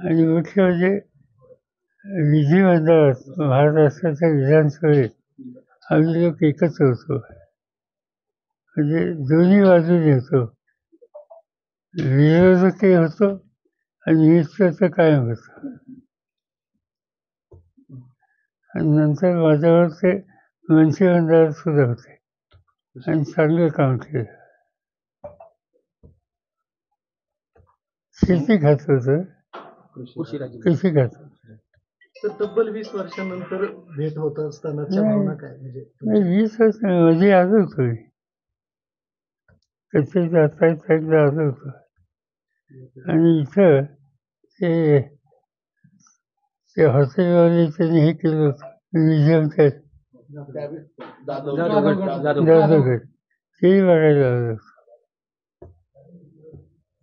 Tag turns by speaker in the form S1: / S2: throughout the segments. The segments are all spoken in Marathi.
S1: आणि मुख्य म्हणजे विधिमंडळात महाराष्ट्राच्या विधानसभेत आम्ही लोक एकत्र होतो. म्हणजे दोन्ही बाजूने होतो, विरोधकही होतो आणि मित्र तर कायम होतो. आणि नंतर माझ्यावर ते मंत्रिमंडळात सुद्धा होते आणि चांगलं काम केलं. शेती खात होतं, कृषी खात होतं.
S2: तर तब्बल 20 वर्षानंतर भेट होत असतानाच्या भावना काय? म्हणजे
S1: 20 वर्ष मध्ये आलो होतो मी, कसे जाता एकदा आलो होतो. आणि इथं ते हॉटेलवाले त्यांनी हे केलं होतं म्युझियमच्या जादूगड तेही बघायला आलो होतो.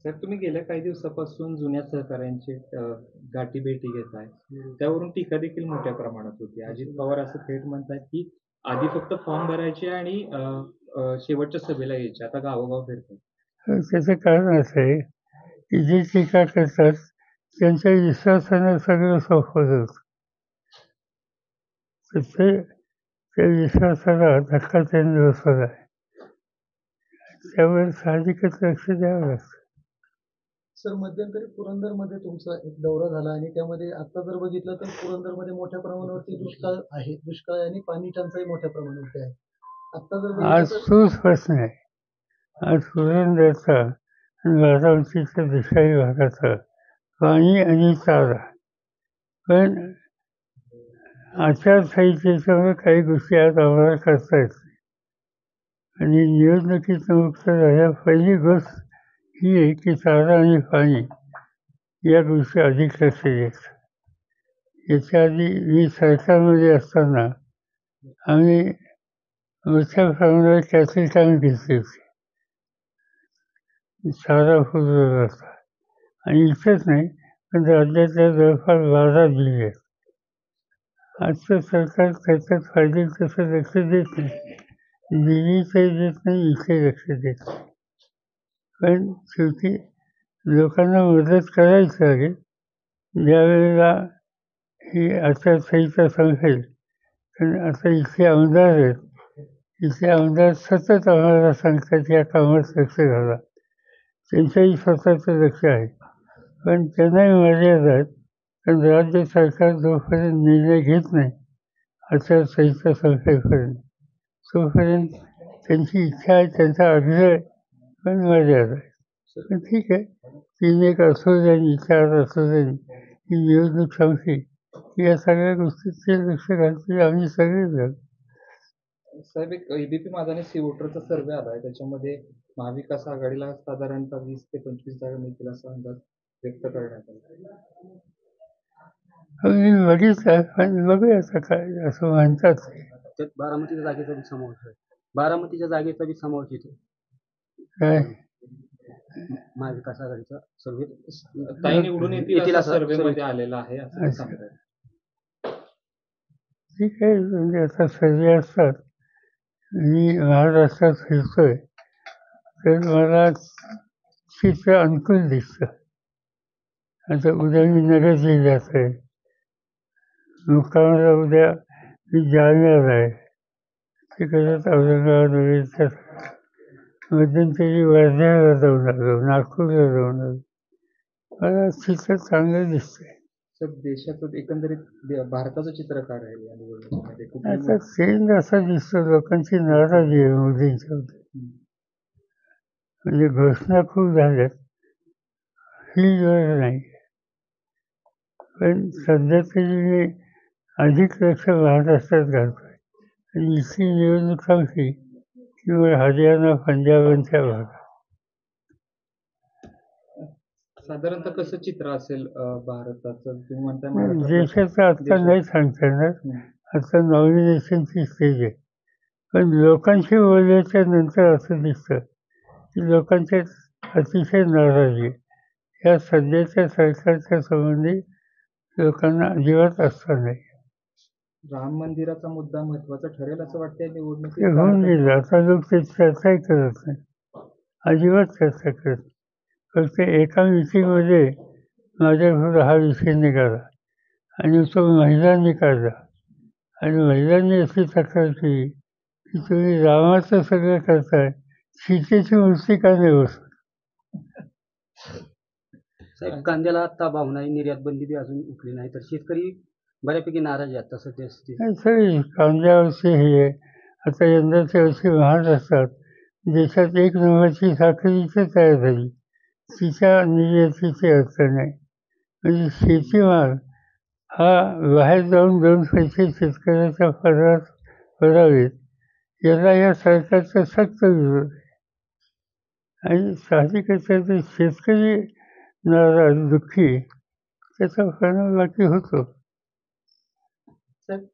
S3: सर, तुम्ही गेल्या काही दिवसापासून जुन्या सहकाऱ्यांची गाठी भेटी घेत आहे, त्यावरून टीका देखील मोठ्या प्रमाणात होती. अजित पवार असं थेट म्हणतात की आधी फक्त फॉर्म भरायचे आणि शेवटच्या सभेला यायचे, आता गावोगाव फिरतात.
S1: त्याचं कारण असं आहे की जे टीका करतात त्यांच्या विश्वासानं सगळं सोपं होतं. तर त्या विश्वासाला धक्का त्यांनी बसवला आहे. त्यामुळे साहजिकच लक्ष द्यावं लागतं.
S2: सर, मध्यंतरी पुरंदरमध्ये तुमचा एक दौरा झाला आणि त्यामध्ये आता जर बघितलं तर पुरंदरमध्ये मोठ्या प्रमाणावरती दुष्काळ आहे, दुष्काळ आणि पाणी टंचाई मोठ्या प्रमाणावरती आहे. आता जर
S1: आज तोच प्रश्न आहे. आज पुरंदरचा आणि बारामतीच्या दुष्काळी भागाचा पाणी आणि चारा. पण आचारसंहितेच्यामुळे काही गोष्टी आज आम्हाला करता येत नाही. आणि निवडणुकीत मुक्त झाल्या पहिली गोष्ट ही आहे की चारा आणि पाणी या गोष्टी अधिक लक्ष द्यायचं. याच्या आधी मी सरकारमध्ये असताना आम्ही मोठ्या प्रमाणावर त्याचे काम घेतले होते. चारा पुरवला होता आणि इथंच नाही पण राज्यातल्या जवळपास 12 जिल्हे आहेत. आजचं सरकार त्याच्यात पाहिजे तसं लक्ष देत नाही. दिल्लीचंही देत नाही, इथे लक्ष देत नाही. पण शेवटी लोकांना मदत करायची लागेल. ज्यावेळेला ही आचारसंहिता संपेल, पण आता इथे आमदार आहेत, इथे आमदार सतत आम्हाला सांगतात या कामात लक्ष घाला. त्यांचंही स्वतःचं लक्ष आहे, पण त्यांनाही मर्यादा आहेत. पण राज्य सरकार जोपर्यंत निर्णय घेत नाही आचारसंहिता संपेपर्यंत, तोपर्यंत त्यांची इच्छा आहे, त्यांचा आग्रह आहे, पण मर्यादा आहे. पण ठीक आहे, 3 असू दे आणि 4 असू दे, ही निवडणूक संपली या सगळ्या गोष्टीत ते लक्ष घालतील, आम्ही सगळेच घालू.
S3: साहेब, एक एबीपी माझा आणि सी वोटरचा सर्वे आला आहे, त्याच्यामध्ये महाविकास आघाडीला साधारणतः 20 ते 25 जागा मिळतील असा अंदाज व्यक्त करण्यात आला.
S1: मी बघितलं, पण बघूया आता काय असं म्हणतात.
S4: त्यात बारामतीच्या जागेचा बी समावेश आहे. बारामतीच्या जागेचा बी समावेश येतो.
S1: काय
S4: महाविकास आघाडीचा सर्वे
S3: ताई निवडून येतील असा सर्वेमध्ये आलेला आहे असं सांगतात.
S1: ठीक आहे, म्हणजे आता सर्वे असतात. मी महाराष्ट्रात फिरतोय तर मला चित्र अनुकूल दिसतं. आता उद्या मी नगर जिल्ह्यात आहे, मुक्कामाला उद्या मी जालन्यात आहे, तिकडे औरंगाबाद वगैरे मध्यंतरी वर्ध्याला जाऊन आलो, नागपूरला जाऊन आलो. मला चित्र चांगलं दिसतंय.
S3: सर, देशाचं एकंदरीत भारताचं चित्र काय राहील या निवडणुकीमध्ये?
S1: आता ट्रेंड असा दिसतो, लोकांची नाराजी आहे मोदींच्यावर. म्हणजे घोषणा खूप झाल्यात, ही गरज नाही. पण सध्या तरी मी अधिक लक्ष महाराष्ट्रात घालतोय आणि इथली निवडणूक संपली किंवा हरियाणा, पंजाबांच्या भागात.
S3: साधारणतः कसं चित्र असेल भारताचं? तुम्ही म्हणताय
S1: देशाचं आता नाही सांगता येणार, आता नॉमिनेशनची स्टेज आहे. पण लोकांशी बोलल्याच्या नंतर असं दिसतं की लोकांच्यात अतिशय नाराजी आहे. या सध्याच्या सरकारच्या संबंधी लोकांना अजिबात असं नाही.
S3: राम मंदिराचा मुद्दा महत्वाचा ठरेल असं वाटतंय निवडणुकीत?
S1: ते होऊन गेलं, आता लोक ते चर्चाही करत नाही, अजिबात चर्चा करत नाही. फक्त एका मिटिंगमध्ये माझ्याकडून हा विषय निघाला आणि तो महिलांनी काढला आणि महिलांनी अशी तक्रार केली की तुम्ही रामाचं सगळं करताय, सीतेची मूर्ती का नाही बसवत?
S4: साहेब कांद्याला आता भाव नाही, निर्यात बंदी बी अजून उठली नाही, तर शेतकरी बऱ्यापैकी नाराज आहे आता सध्या स्थिती.
S1: नाही, सगळी कांद्यावरची हे आहे. आता यंदाच्या वर्षी महाराष्ट्रात देशात एक नंबरची साखर इथे तयार झाली, तिच्या निर्यातीची अडचण नाही. म्हणजे शेतीमाल हा बाहेर जाऊन 2 पैसे शेतकऱ्याच्या पदरात पडावेत याला या सरकारचा सक्त विरोध आहे. आणि साहजिकच आहे ते शेतकरी नाराज दुःखी त्याचा परिणाम बाकी होतो.
S2: साहेब,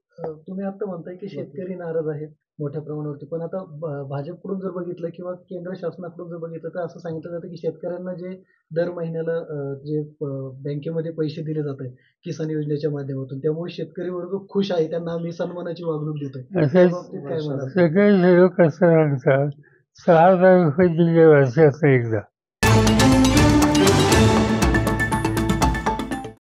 S2: तुम्ही आता म्हणताय की शेतकरी नाराज आहेत मोठ्या प्रमाणावरती, पण आता भाजपकडून जर बघितलं किंवा केंद्र शासनाकडून जर बघितलं तर असं सांगितलं जातं की शेतकऱ्यांना जे दर महिन्याला जे बँकेमध्ये पैसे दिले जात आहेत किसान योजनेच्या माध्यमातून, त्यामुळे शेतकरी वर्ग खुश आहे, त्यांना आम्ही सन्मानाची वागणूक देतोय. त्या
S1: असेच
S2: बाबतीत काय म्हणाल?
S1: सगळे लोक असं सांगतात 6,000 रुपये दिले वर्षातून एकदा.